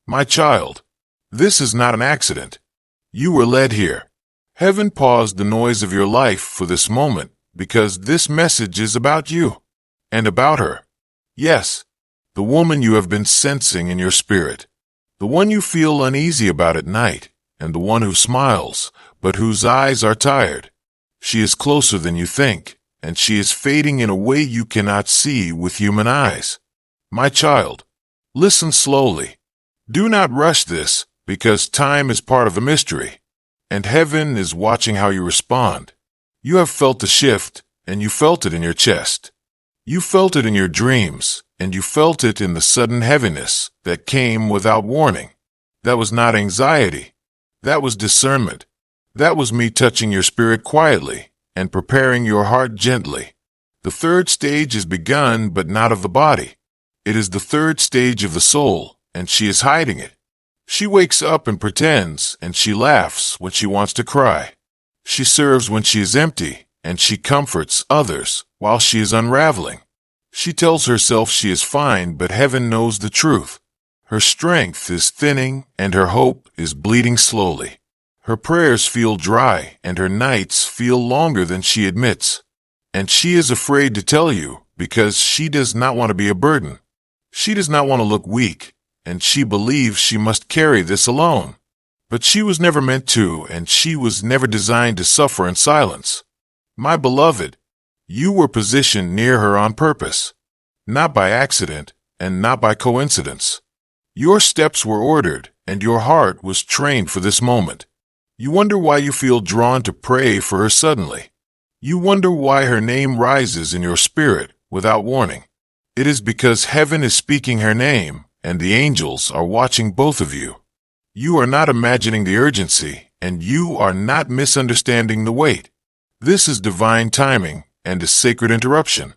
My child, this is not an accident. You were led here. Heaven paused the noise of your life for this moment because this message is about you and about her. Yes, the woman you have been sensing in your spirit, the one you feel uneasy about at night, and the one who smiles, but whose eyes are tired. She is closer than you think, and she is fading in a way you cannot see with human eyes. My child, listen slowly. Do not rush this, because time is part of the mystery, and heaven is watching how you respond. You have felt the shift, and you felt it in your chest. You felt it in your dreams, and you felt it in the sudden heaviness that came without warning. That was not anxiety. That was discernment. That was me touching your spirit quietly and preparing your heart gently. The third stage is begun, but not of the body. It is the third stage of the soul, and she is hiding it. She wakes up and pretends, and she laughs when she wants to cry. She serves when she is empty, and she comforts others while she is unraveling. She tells herself she is fine, but heaven knows the truth. Her strength is thinning, and her hope is bleeding slowly. Her prayers feel dry, and her nights feel longer than she admits. And she is afraid to tell you because she does not want to be a burden. She does not want to look weak, and she believes she must carry this alone. But she was never meant to, and she was never designed to suffer in silence. My beloved, you were positioned near her on purpose, not by accident and not by coincidence. Your steps were ordered, and your heart was trained for this moment. You wonder why you feel drawn to pray for her suddenly. You wonder why her name rises in your spirit without warning. It is because heaven is speaking her name, and the angels are watching both of you. You are not imagining the urgency, and you are not misunderstanding the weight. This is divine timing and a sacred interruption.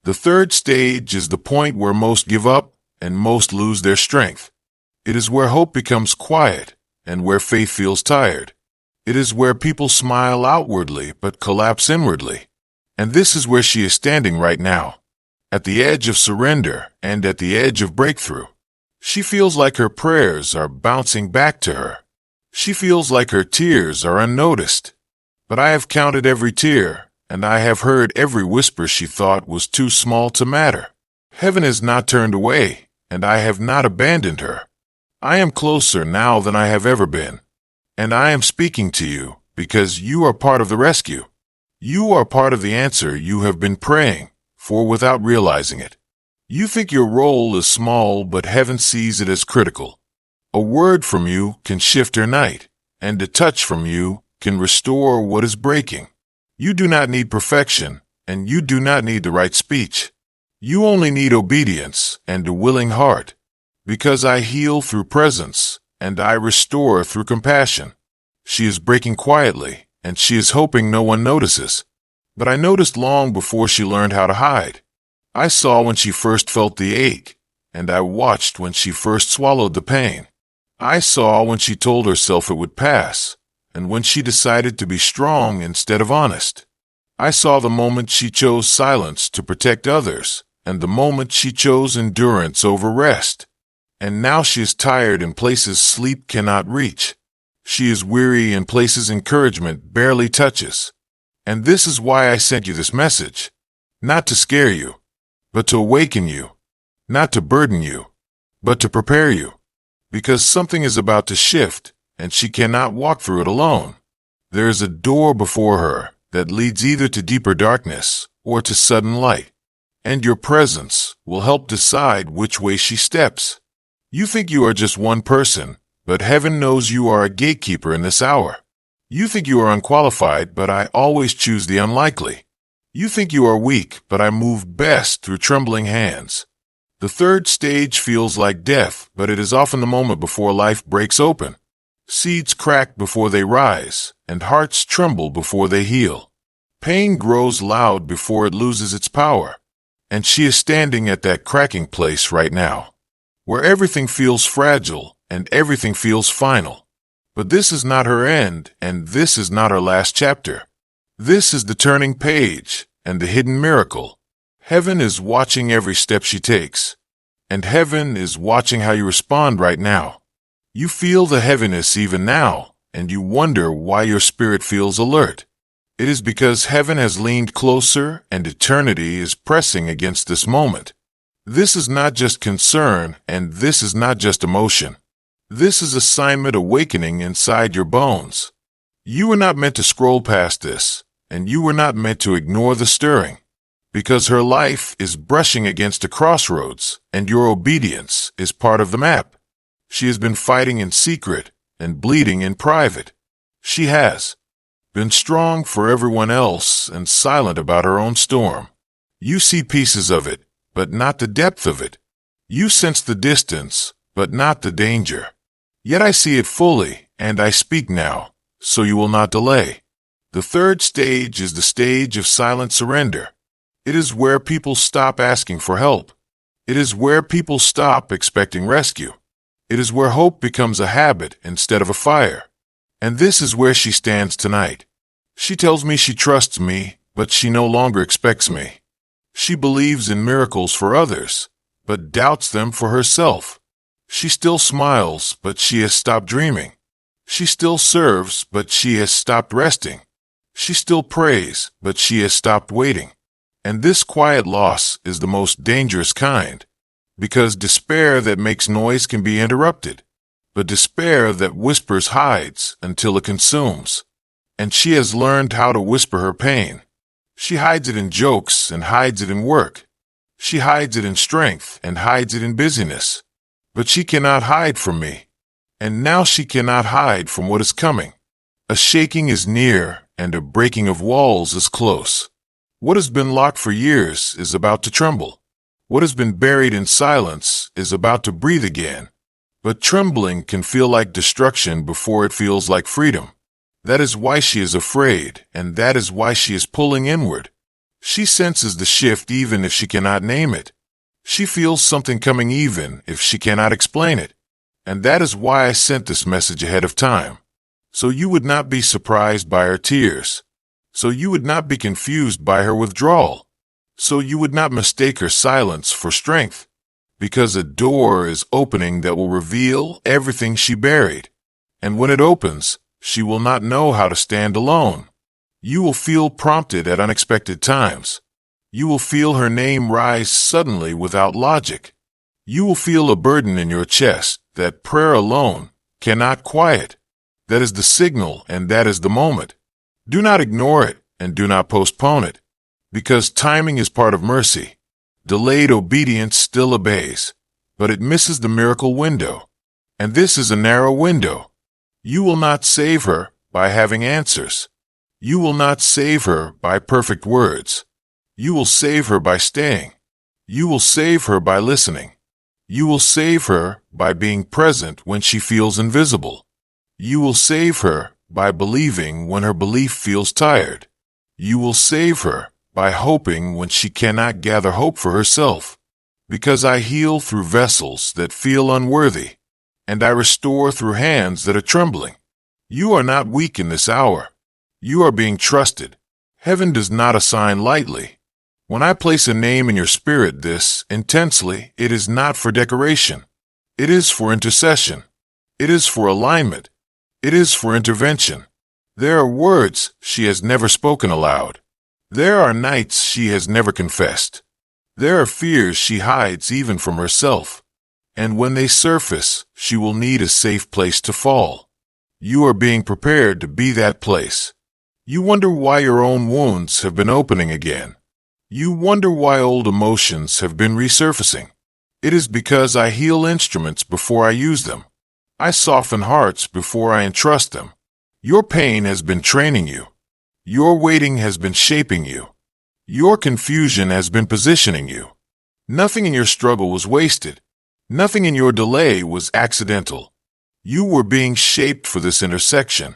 The third stage is the point where most give up and most lose their strength. It is where hope becomes quiet and where faith feels tired. It is where people smile outwardly but collapse inwardly. And this is where she is standing right now, at the edge of surrender and at the edge of breakthrough. She feels like her prayers are bouncing back to her. She feels like her tears are unnoticed. But I have counted every tear, and I have heard every whisper she thought was too small to matter. Heaven has not turned away, and I have not abandoned her. I am closer now than I have ever been, and I am speaking to you because you are part of the rescue. You are part of the answer you have been praying for without realizing it. You think your role is small, but heaven sees it as critical. A word from you can shift her night, and a touch from you can restore what is breaking. You do not need perfection, and you do not need the right speech. You only need obedience and a willing heart, because I heal through presence, and I restore through compassion. She is breaking quietly, and she is hoping no one notices. But I noticed long before she learned how to hide. I saw when she first felt the ache, and I watched when she first swallowed the pain. I saw when she told herself it would pass, and when she decided to be strong instead of honest. I saw the moment she chose silence to protect others, and the moment she chose endurance over rest. And now she is tired in places sleep cannot reach. She is weary in places encouragement barely touches. And this is why I sent you this message. Not to scare you, but to awaken you. Not to burden you, but to prepare you. Because something is about to shift, and she cannot walk through it alone. There is a door before her that leads either to deeper darkness or to sudden light. And your presence will help decide which way she steps. You think you are just one person, but heaven knows you are a gatekeeper in this hour. You think you are unqualified, but I always choose the unlikely. You think you are weak, but I move best through trembling hands. The third stage feels like death, but it is often the moment before life breaks open. Seeds crack before they rise, and hearts tremble before they heal. Pain grows loud before it loses its power. And she is standing at that cracking place right now, where everything feels fragile and everything feels final. But this is not her end, and this is not her last chapter. This is the turning page and the hidden miracle. Heaven is watching every step she takes, and heaven is watching how you respond right now. You feel the heaviness even now, and you wonder why your spirit feels alert. It is because heaven has leaned closer and eternity is pressing against this moment. This is not just concern, and this is not just emotion. This is assignment awakening inside your bones. You were not meant to scroll past this, and you were not meant to ignore the stirring, because her life is brushing against a crossroads, and your obedience is part of the map. She has been fighting in secret and bleeding in private. She has been strong for everyone else and silent about her own storm. You see pieces of it, but not the depth of it. You sense the distance, but not the danger. Yet I see it fully, and I speak now, so you will not delay. The third stage is the stage of silent surrender. It is where people stop asking for help. It is where people stop expecting rescue. It is where hope becomes a habit instead of a fire. And this is where she stands tonight. She tells me she trusts me, but she no longer expects me. She believes in miracles for others, but doubts them for herself. She still smiles, but she has stopped dreaming. She still serves, but she has stopped resting. She still prays, but she has stopped waiting. And this quiet loss is the most dangerous kind, because despair that makes noise can be interrupted, but despair that whispers hides until it consumes. And she has learned how to whisper her pain. She hides it in jokes and hides it in work. She hides it in strength and hides it in busyness. But she cannot hide from me. And now she cannot hide from what is coming. A shaking is near, and a breaking of walls is close. What has been locked for years is about to tremble. What has been buried in silence is about to breathe again. But trembling can feel like destruction before it feels like freedom. That is why she is afraid, and that is why she is pulling inward. She senses the shift even if she cannot name it. She feels something coming even if she cannot explain it. And that is why I sent this message ahead of time. So you would not be surprised by her tears. So you would not be confused by her withdrawal. So you would not mistake her silence for strength. Because a door is opening that will reveal everything she buried. And when it opens, she will not know how to stand alone. You will feel prompted at unexpected times. You will feel her name rise suddenly without logic. You will feel a burden in your chest that prayer alone cannot quiet. That is the signal, and that is the moment. Do not ignore it, and do not postpone it, because timing is part of mercy. Delayed obedience still obeys, but it misses the miracle window. And this is a narrow window. You will not save her by having answers. You will not save her by perfect words. You will save her by staying. You will save her by listening. You will save her by being present when she feels invisible. You will save her by believing when her belief feels tired. You will save her by hoping when she cannot gather hope for herself. Because I heal through vessels that feel unworthy, and I restore through hands that are trembling. You are not weak in this hour. You are being trusted. Heaven does not assign lightly. When I place a name in your spirit this intensely, it is not for decoration. It is for intercession. It is for alignment. It is for intervention. There are words she has never spoken aloud. There are nights she has never confessed. There are fears she hides even from herself. And when they surface, she will need a safe place to fall. You are being prepared to be that place. You wonder why your own wounds have been opening again. You wonder why old emotions have been resurfacing. It is because I heal instruments before I use them. I soften hearts before I entrust them. Your pain has been training you. Your waiting has been shaping you. Your confusion has been positioning you. Nothing in your struggle was wasted. Nothing in your delay was accidental. You were being shaped for this intersection.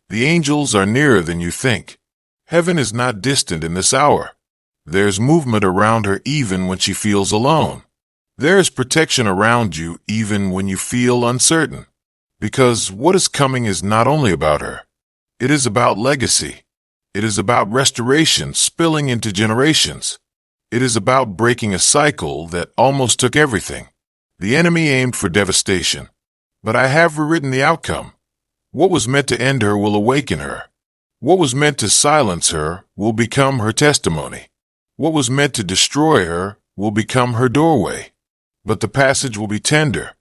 The angels are nearer than you think. Heaven is not distant in this hour. There's movement around her even when she feels alone. There is protection around you even when you feel uncertain. Because what is coming is not only about her. It is about legacy. It is about restoration spilling into generations. It is about breaking a cycle that almost took everything. The enemy aimed for devastation. But I have rewritten the outcome. What was meant to end her will awaken her. What was meant to silence her will become her testimony. What was meant to destroy her will become her doorway. But the passage will be tender,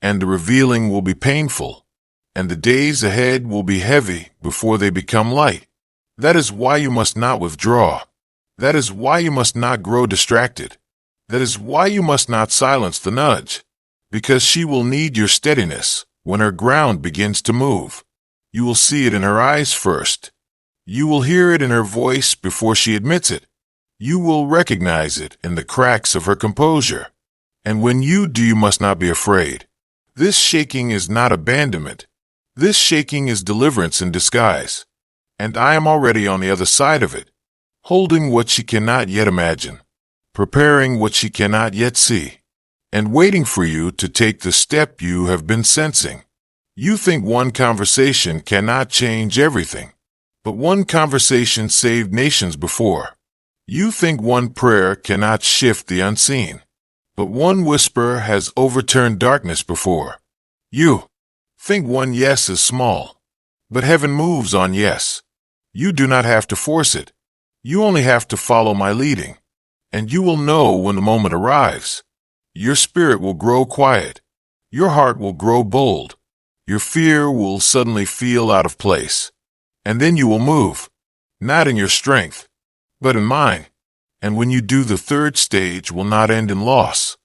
and the revealing will be painful, and the days ahead will be heavy before they become light. That is why you must not withdraw. That is why you must not grow distracted. That is why you must not silence the nudge, because she will need your steadiness when her ground begins to move. You will see it in her eyes first. You will hear it in her voice before she admits it. You will recognize it in the cracks of her composure. And when you do, you must not be afraid. This shaking is not abandonment. This shaking is deliverance in disguise. And I am already on the other side of it, holding what she cannot yet imagine, preparing what she cannot yet see, and waiting for you to take the step you have been sensing. You think one conversation cannot change everything, but one conversation saved nations before. You think one prayer cannot shift the unseen, but one whisper has overturned darkness before. You think one yes is small, but heaven moves on yes. You do not have to force it. You only have to follow my leading, and you will know when the moment arrives. Your spirit will grow quiet. Your heart will grow bold. Your fear will suddenly feel out of place. And then you will move, not in your strength, but in mine. And when you do, the third stage will not end in loss.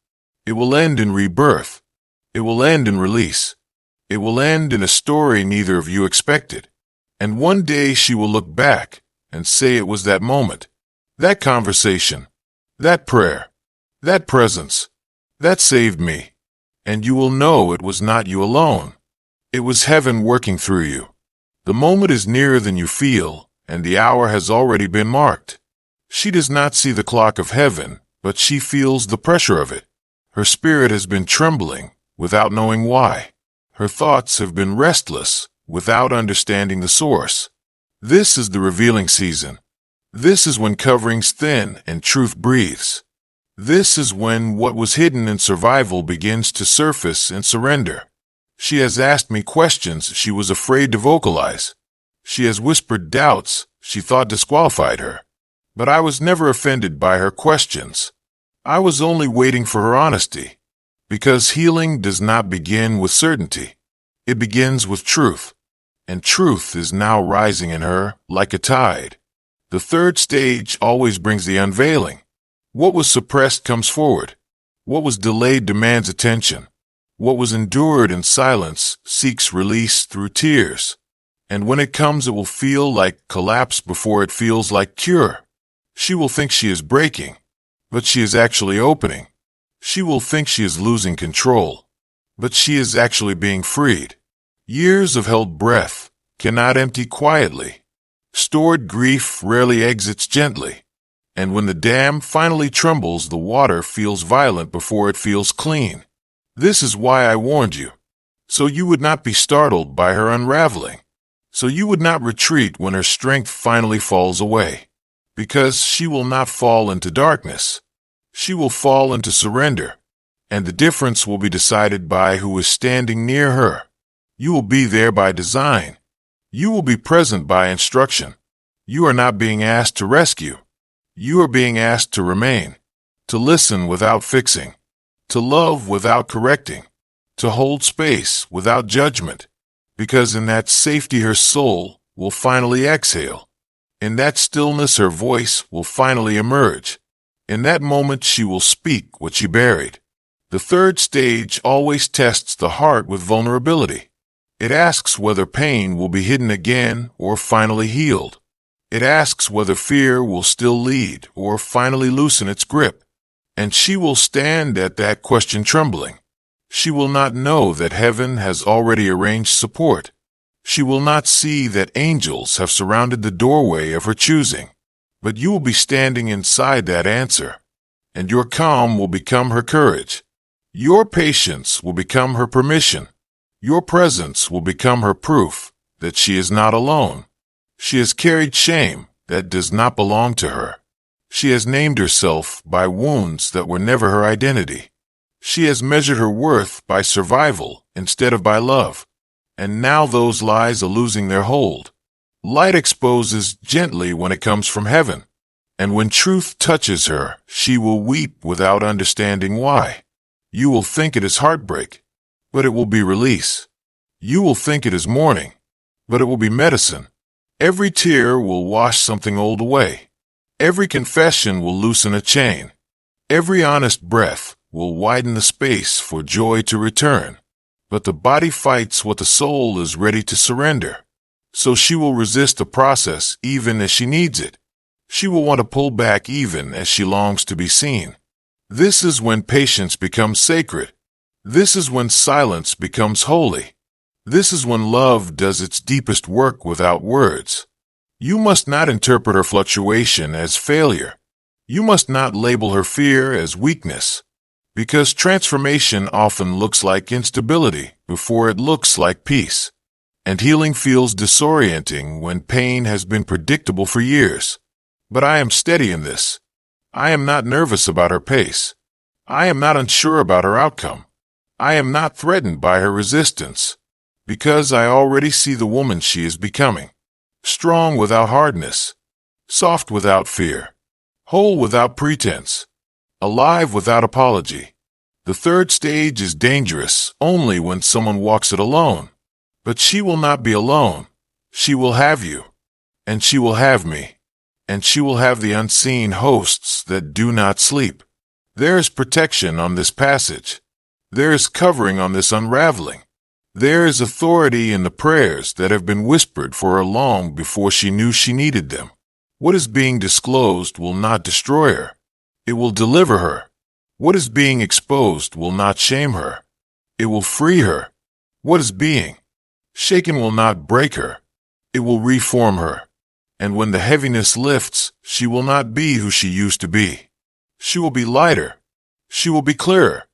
It will end in rebirth. It will end in release. It will end in a story neither of you expected. And one day she will look back and say it was that moment, that conversation, that prayer, that presence, that saved me. And you will know it was not you alone. It was heaven working through you. The moment is nearer than you feel, and the hour has already been marked. She does not see the clock of heaven, but she feels the pressure of it. Her spirit has been trembling without knowing why. Her thoughts have been restless without understanding the source. This is the revealing season. This is when coverings thin and truth breathes. This is when what was hidden in survival begins to surface in surrender. She has asked me questions she was afraid to vocalize. She has whispered doubts she thought disqualified her. But I was never offended by her questions. I was only waiting for her honesty. Because healing does not begin with certainty. It begins with truth. And truth is now rising in her like a tide. The third stage always brings the unveiling. What was suppressed comes forward. What was delayed demands attention. What was endured in silence seeks release through tears. And when it comes, it will feel like collapse before it feels like cure. She will think she is breaking, but she is actually opening. She will think she is losing control, but she is actually being freed. Years of held breath cannot empty quietly. Stored grief rarely exits gently. And when the dam finally trembles, the water feels violent before it feels clean. This is why I warned you, so you would not be startled by her unraveling, so you would not retreat when her strength finally falls away. Because she will not fall into darkness. She will fall into surrender, and the difference will be decided by who is standing near her. You will be there by design. You will be present by instruction. You are not being asked to rescue. You are being asked to remain, to listen without fixing, to love without correcting, to hold space without judgment, because in that safety her soul will finally exhale. In that stillness her voice will finally emerge. In that moment she will speak what she buried. The third stage always tests the heart with vulnerability. It asks whether pain will be hidden again or finally healed. It asks whether fear will still lead or finally loosen its grip. And she will stand at that question trembling. She will not know that heaven has already arranged support. She will not see that angels have surrounded the doorway of her choosing. But you will be standing inside that answer, and your calm will become her courage. Your patience will become her permission. Your presence will become her proof that she is not alone. She has carried shame that does not belong to her. She has named herself by wounds that were never her identity. She has measured her worth by survival instead of by love. And now those lies are losing their hold. Light exposes gently when it comes from heaven. And when truth touches her, she will weep without understanding why. You will think it is heartbreak, but it will be release. You will think it is mourning, but it will be medicine. Every tear will wash something old away. Every confession will loosen a chain. Every honest breath will widen the space for joy to return. But the body fights what the soul is ready to surrender. So she will resist the process even as she needs it. She will want to pull back even as she longs to be seen. This is when patience becomes sacred. This is when silence becomes holy. This is when love does its deepest work without words. You must not interpret her fluctuation as failure. You must not label her fear as weakness. Because transformation often looks like instability before it looks like peace. And healing feels disorienting when pain has been predictable for years. But I am steady in this. I am not nervous about her pace. I am not unsure about her outcome. I am not threatened by her resistance. Because I already see the woman she is becoming. Strong without hardness. Soft without fear. Whole without pretense. Alive without apology. The third stage is dangerous only when someone walks it alone. But she will not be alone. She will have you. And she will have me. And she will have the unseen hosts that do not sleep. There is protection on this passage. There is covering on this unraveling. There is authority in the prayers that have been whispered for her long before she knew she needed them. What is being disclosed will not destroy her. It will deliver her. What is being exposed will not shame her. It will free her. What is being shaken will not break her. It will reform her. And when the heaviness lifts, she will not be who she used to be. She will be lighter. She will be clearer.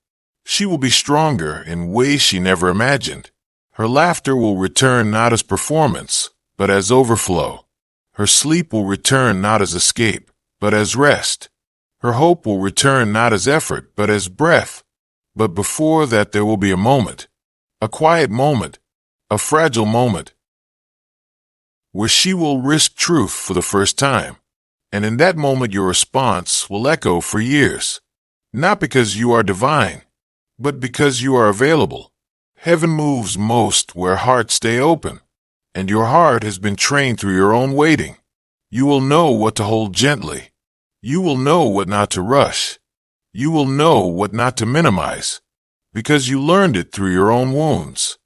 She will be stronger in ways she never imagined. Her laughter will return not as performance, but as overflow. Her sleep will return not as escape, but as rest. Her hope will return not as effort, but as breath. But before that there will be a moment, a quiet moment, a fragile moment, where she will risk truth for the first time. And in that moment your response will echo for years. Not because you are divine, but because you are available. Heaven moves most where hearts stay open, and your heart has been trained through your own waiting. You will know what to hold gently. You will know what not to rush. You will know what not to minimize, because you learned it through your own wounds.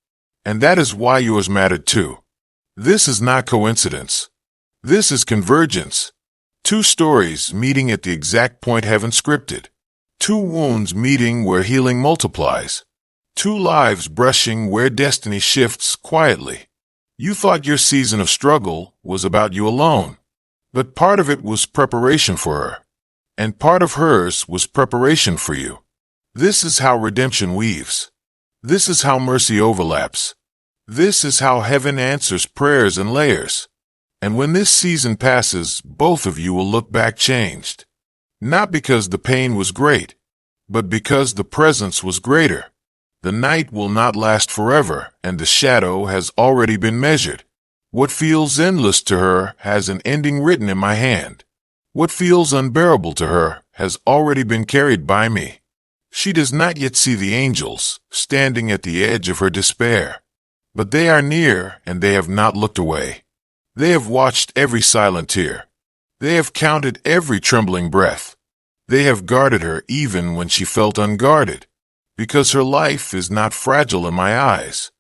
And that is why yours mattered too. This is not coincidence. This is convergence. Two stories meeting at the exact point heaven scripted. Two wounds meeting where healing multiplies. Two lives brushing where destiny shifts quietly. You thought your season of struggle was about you alone, but part of it was preparation for her, and part of hers was preparation for you. This is how redemption weaves. This is how mercy overlaps. This is how heaven answers prayers in layers. And when this season passes, both of you will look back changed. Not because the pain was great, but because the presence was greater. The night will not last forever, and the shadow has already been measured. What feels endless to her has an ending written in my hand. What feels unbearable to her has already been carried by me. She does not yet see the angels standing at the edge of her despair. But they are near, and they have not looked away. They have watched every silent tear. They have counted every trembling breath. They have guarded her even when she felt unguarded. Because her life is not fragile in my eyes.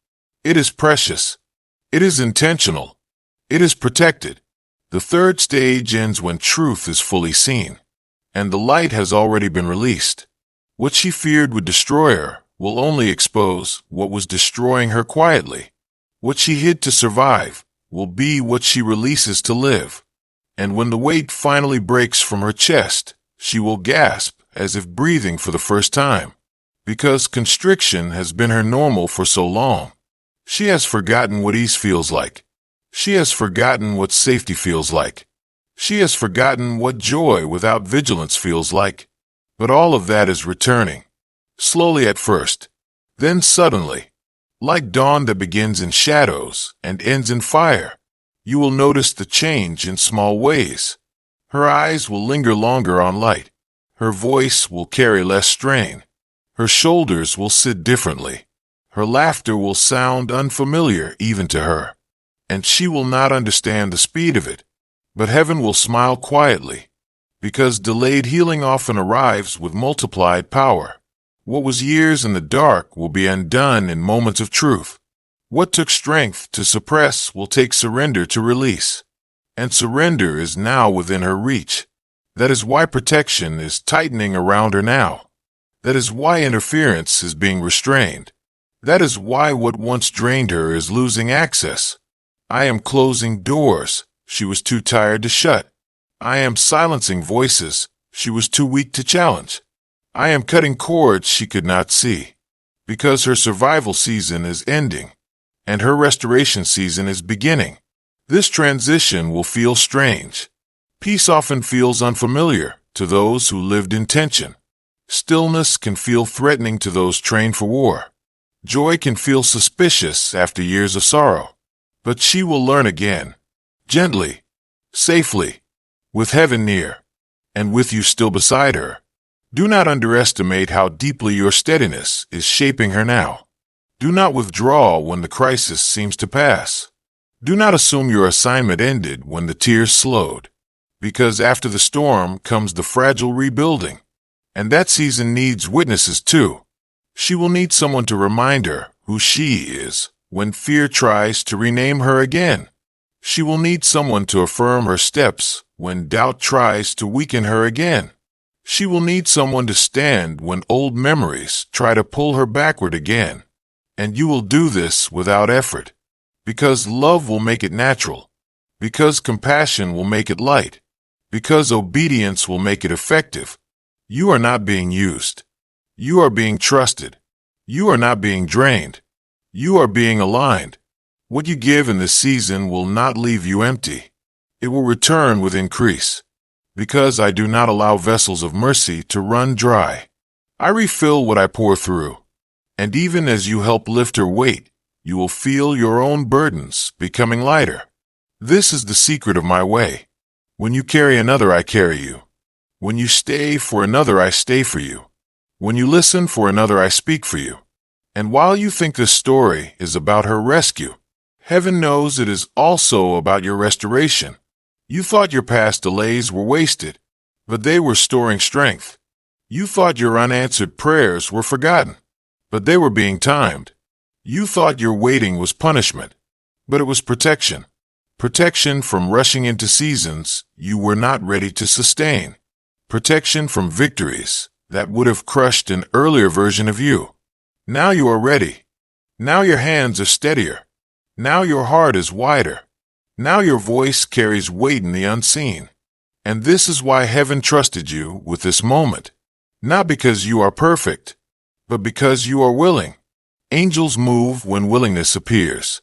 It is precious. It is intentional. It is protected. The third stage ends when truth is fully seen, and the light has already been released. What she feared would destroy her will only expose what was destroying her quietly. What she hid to survive will be what she releases to live. And when the weight finally breaks from her chest, she will gasp as if breathing for the first time. Because constriction has been her normal for so long. She has forgotten what ease feels like. She has forgotten what safety feels like. She has forgotten what joy without vigilance feels like. But all of that is returning. Slowly at first, then suddenly. Like dawn that begins in shadows and ends in fire. You will notice the change in small ways. Her eyes will linger longer on light. Her voice will carry less strain. Her shoulders will sit differently. Her laughter will sound unfamiliar even to her. And she will not understand the speed of it. But heaven will smile quietly, because delayed healing often arrives with multiplied power. What was years in the dark will be undone in moments of truth. What took strength to suppress will take surrender to release. And surrender is now within her reach. That is why protection is tightening around her now. That is why interference is being restrained. That is why what once drained her is losing access. I am closing doors she was too tired to shut. I am silencing voices she was too weak to challenge. I am cutting cords she could not see, because her survival season is ending, and her restoration season is beginning. This transition will feel strange. Peace often feels unfamiliar to those who lived in tension. Stillness can feel threatening to those trained for war. Joy can feel suspicious after years of sorrow. But she will learn again, gently, safely, with heaven near, and with you still beside her. Do not underestimate how deeply your steadiness is shaping her now. Do not withdraw when the crisis seems to pass. Do not assume your assignment ended when the tears slowed, because after the storm comes the fragile rebuilding, and that season needs witnesses too. She will need someone to remind her who she is when fear tries to rename her again. She will need someone to affirm her steps when doubt tries to weaken her again. She will need someone to stand when old memories try to pull her backward again. And you will do this without effort, because love will make it natural, because compassion will make it light, because obedience will make it effective. You are not being used. You are being trusted. You are not being drained. You are being aligned. What you give in this season will not leave you empty. It will return with increase. Because I do not allow vessels of mercy to run dry. I refill what I pour through. And even as you help lift her weight, you will feel your own burdens becoming lighter. This is the secret of my way. When you carry another, I carry you. When you stay for another, I stay for you. When you listen for another, I speak for you. And while you think this story is about her rescue, heaven knows it is also about your restoration. You thought your past delays were wasted, but they were storing strength. You thought your unanswered prayers were forgotten, but they were being timed. You thought your waiting was punishment, but it was protection. Protection from rushing into seasons you were not ready to sustain. Protection from victories that would have crushed an earlier version of you. Now you are ready. Now your hands are steadier. Now your heart is wider. Now your voice carries weight in the unseen. And this is why heaven trusted you with this moment. Not because you are perfect, but because you are willing. Angels move when willingness appears.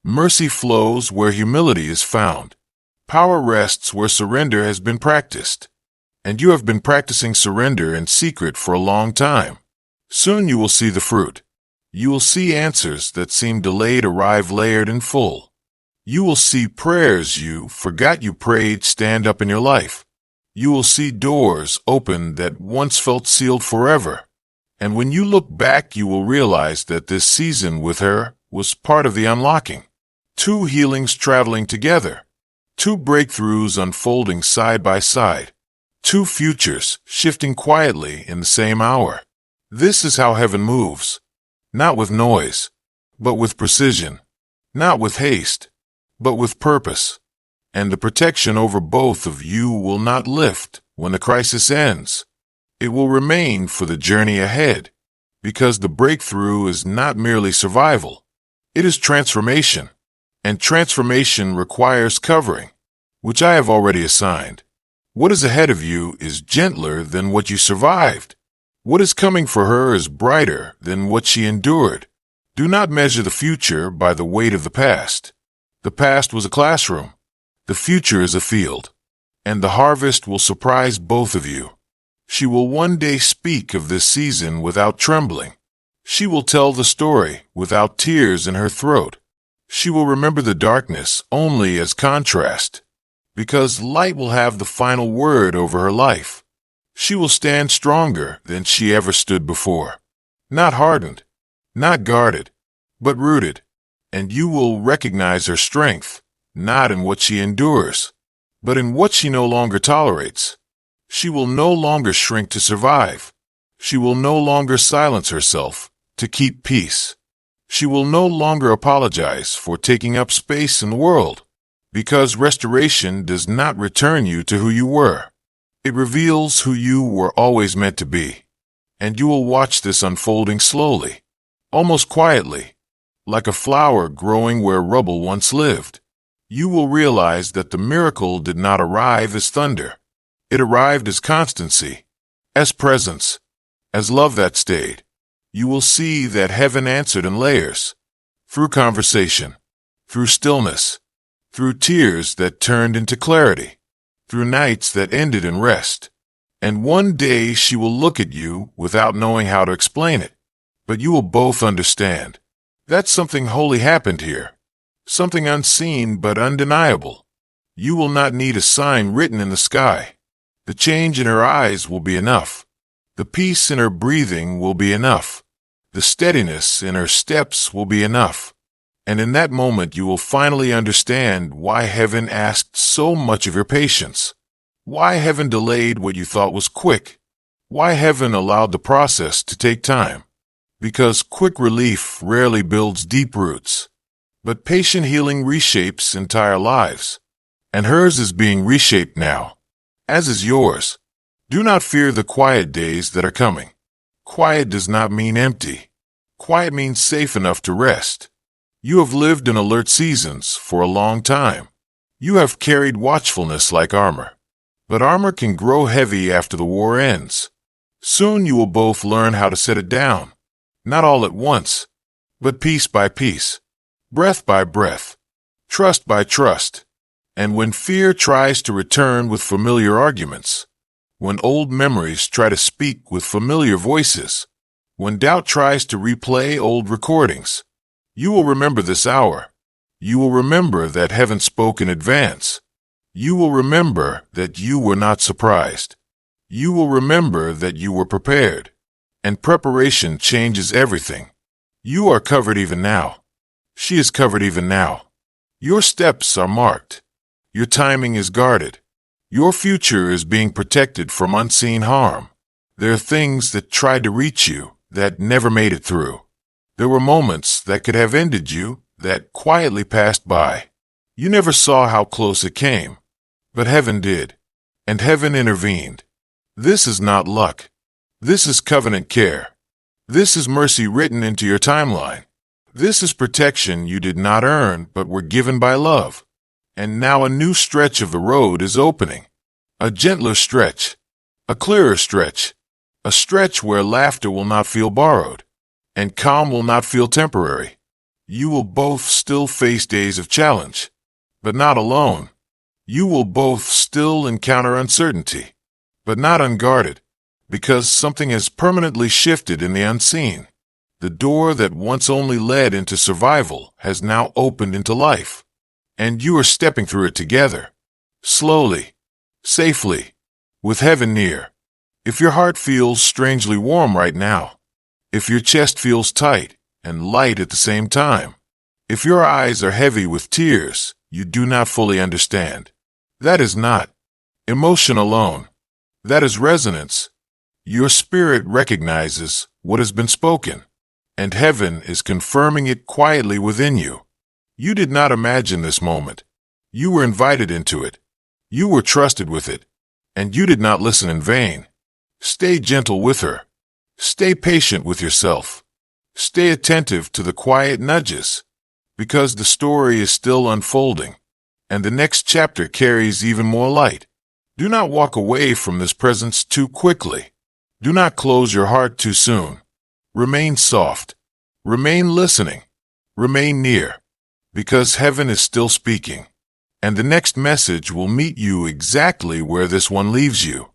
Mercy flows where humility is found. Power rests where surrender has been practiced. And you have been practicing surrender in secret for a long time. Soon you will see the fruit. You will see answers that seem delayed arrive layered in full. You will see prayers you forgot you prayed stand up in your life. You will see doors open that once felt sealed forever. And when you look back, you will realize that this season with her was part of the unlocking. Two healings traveling together. Two breakthroughs unfolding side by side. Two futures shifting quietly in the same hour. This is how heaven moves. Not with noise, but with precision. Not with haste, but with purpose. And the protection over both of you will not lift when the crisis ends. It will remain for the journey ahead, because the breakthrough is not merely survival. It is transformation, and transformation requires covering, which I have already assigned. What is ahead of you is gentler than what you survived. What is coming for her is brighter than what she endured. Do not measure the future by the weight of the past. The past was a classroom. The future is a field. And the harvest will surprise both of you. She will one day speak of this season without trembling, She will tell the story without tears in her throat. She will remember the darkness only as contrast, because light will have the final word over her life. She will stand stronger than she ever stood before. Not hardened, not guarded, but rooted. And you will recognize her strength, not in what she endures, but in what she no longer tolerates. She will no longer shrink to survive. She will no longer silence herself to keep peace. She will no longer apologize for taking up space in the world, because restoration does not return you to who you were. It reveals who you were always meant to be. And you will watch this unfolding slowly, almost quietly, like a flower growing where rubble once lived. You will realize that the miracle did not arrive as thunder. It arrived as constancy, as presence, as love that stayed. You will see that heaven answered in layers, through conversation, through stillness, through tears that turned into clarity, through nights that ended in rest. And one day she will look at you without knowing how to explain it, but you will both understand that something holy happened here, something unseen but undeniable. You will not need a sign written in the sky. The change in her eyes will be enough. The peace in her breathing will be enough. The steadiness in her steps will be enough. And in that moment you will finally understand why heaven asked so much of your patience. Why heaven delayed what you thought was quick. Why heaven allowed the process to take time. Because quick relief rarely builds deep roots. But patient healing reshapes entire lives. And hers is being reshaped now, as is yours. Do not fear the quiet days that are coming. Quiet does not mean empty. Quiet means safe enough to rest. You have lived in alert seasons for a long time. You have carried watchfulness like armor. But armor can grow heavy after the war ends. Soon you will both learn how to set it down. Not all at once, but piece by piece, breath by breath, trust by trust. And when fear tries to return with familiar arguments, when old memories try to speak with familiar voices, when doubt tries to replay old recordings, you will remember this hour. You will remember that heaven spoke in advance. You will remember that you were not surprised. You will remember that you were prepared. And preparation changes everything. You are covered even now. She is covered even now. Your steps are marked. Your timing is guarded. Your future is being protected from unseen harm. There are things that tried to reach you that never made it through. There were moments that could have ended you that quietly passed by. You never saw how close it came, but heaven did, and heaven intervened. This is not luck. This is covenant care. This is mercy written into your timeline. This is protection you did not earn but were given by love. And now a new stretch of the road is opening. A gentler stretch. A clearer stretch. A stretch where laughter will not feel borrowed. And calm will not feel temporary. You will both still face days of challenge. But not alone. You will both still encounter uncertainty. But not unguarded. Because something has permanently shifted in the unseen. The door that once only led into survival has now opened into life. And you are stepping through it together. Slowly. Safely. With heaven near. If your heart feels strangely warm right now. If your chest feels tight and light at the same time. If your eyes are heavy with tears you do not fully understand. That is not emotion alone. That is resonance. Your spirit recognizes what has been spoken. And heaven is confirming it quietly within you. You did not imagine this moment. You were invited into it. You were trusted with it. And you did not listen in vain. Stay gentle with her. Stay patient with yourself. Stay attentive to the quiet nudges. Because the story is still unfolding. And the next chapter carries even more light. Do not walk away from this presence too quickly. Do not close your heart too soon. Remain soft. Remain listening. Remain near. Because heaven is still speaking. And the next message will meet you exactly where this one leaves you.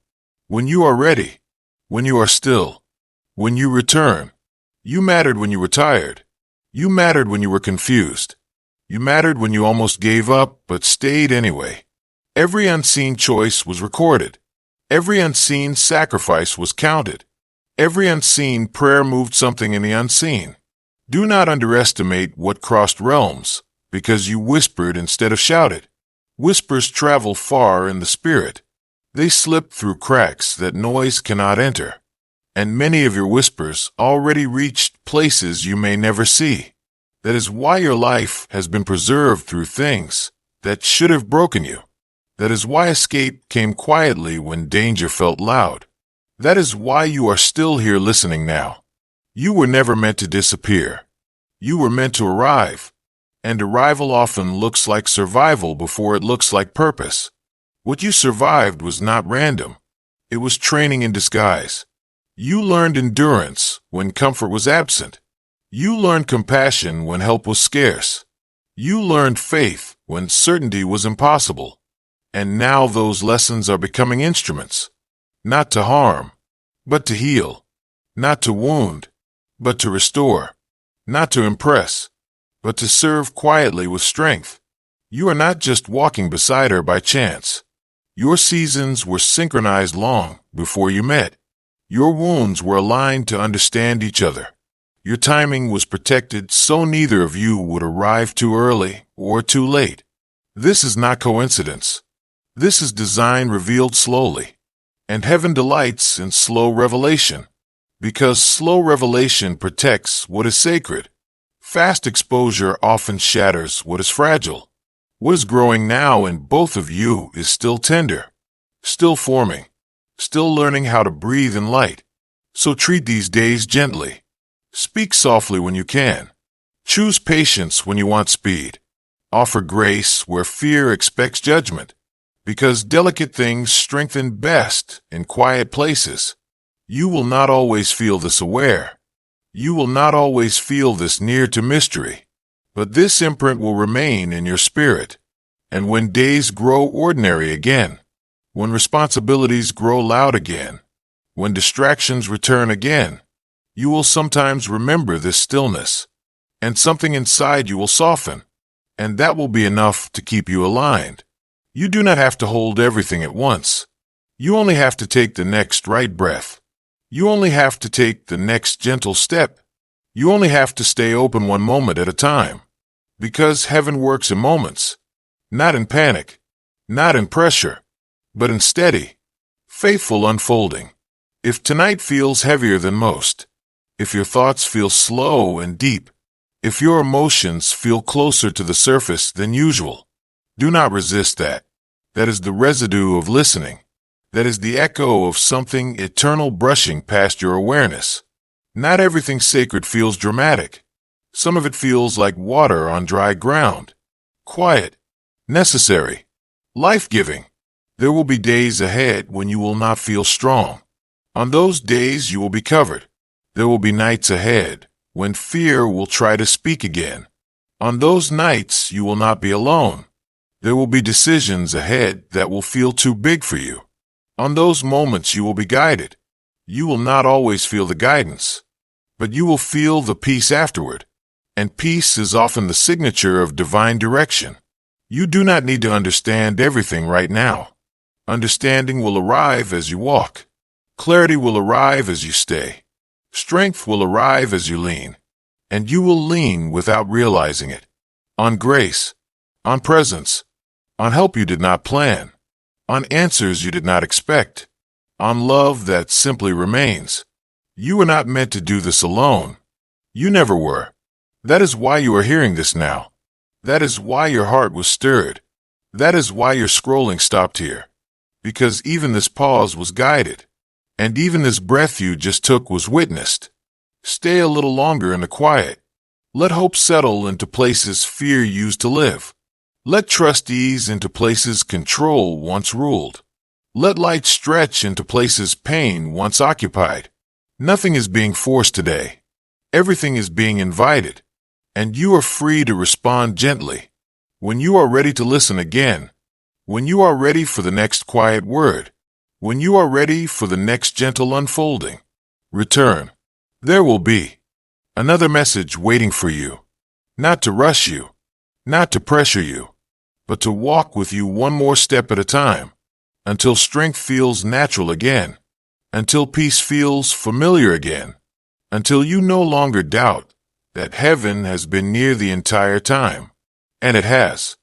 When you are ready. When you are still. When you return. You mattered when you were tired. You mattered when you were confused. You mattered when you almost gave up but stayed anyway. Every unseen choice was recorded. Every unseen sacrifice was counted. Every unseen prayer moved something in the unseen. Do not underestimate what crossed realms, because you whispered instead of shouted. Whispers travel far in the spirit. They slip through cracks that noise cannot enter. And many of your whispers already reached places you may never see. That is why your life has been preserved through things that should have broken you. That is why escape came quietly when danger felt loud. That is why you are still here listening now. You were never meant to disappear. You were meant to arrive. And arrival often looks like survival before it looks like purpose. What you survived was not random. It was training in disguise. You learned endurance when comfort was absent. You learned compassion when help was scarce. You learned faith when certainty was impossible. And now those lessons are becoming instruments, not to harm, but to heal, not to wound, but to restore, not to impress, but to serve quietly with strength. You are not just walking beside her by chance. Your seasons were synchronized long before you met. Your wounds were aligned to understand each other. Your timing was protected so neither of you would arrive too early or too late. This is not coincidence. This is design revealed slowly. And heaven delights in slow revelation, because slow revelation protects what is sacred. Fast exposure often shatters what is fragile. What is growing now in both of you is still tender, still forming, still learning how to breathe in light. So treat these days gently. Speak softly when you can. Choose patience when you want speed. Offer grace where fear expects judgment, because delicate things strengthen best in quiet places. You will not always feel this aware. You will not always feel this near to mystery, but this imprint will remain in your spirit. And when days grow ordinary again, when responsibilities grow loud again, when distractions return again, you will sometimes remember this stillness, and something inside you will soften, and that will be enough to keep you aligned. You do not have to hold everything at once. You only have to take the next right breath. You only have to take the next gentle step. You only have to stay open one moment at a time, because heaven works in moments, not in panic, not in pressure, but in steady, faithful unfolding. If tonight feels heavier than most, if your thoughts feel slow and deep, if your emotions feel closer to the surface than usual, do not resist that. That is the residue of listening. That is the echo of something eternal brushing past your awareness. Not everything sacred feels dramatic. Some of it feels like water on dry ground. Quiet, necessary, life-giving. There will be days ahead when you will not feel strong. On those days you will be covered. There will be nights ahead when fear will try to speak again. On those nights you will not be alone. There will be decisions ahead that will feel too big for you. On those moments you will be guided. You will not always feel the guidance, but you will feel the peace afterward. And peace is often the signature of divine direction. You do not need to understand everything right now. Understanding will arrive as you walk. Clarity will arrive as you stay. Strength will arrive as you lean. And you will lean without realizing it. On grace, on presence, on help you did not plan, on answers you did not expect, on love that simply remains. You were not meant to do this alone. You never were. That is why you are hearing this now. That is why your heart was stirred. That is why your scrolling stopped here. Because even this pause was guided. And even this breath you just took was witnessed. Stay a little longer in the quiet. Let hope settle into places fear used to live. Let trust ease into places control once ruled. Let light stretch into places pain once occupied. Nothing is being forced today. Everything is being invited. And you are free to respond gently. When you are ready to listen again. When you are ready for the next quiet word. When you are ready for the next gentle unfolding. Return. There will be. Another message waiting for you. Not to rush you, not to pressure you, but to walk with you one more step at a time, until strength feels natural again, until peace feels familiar again, until you no longer doubt that heaven has been near the entire time. And it has.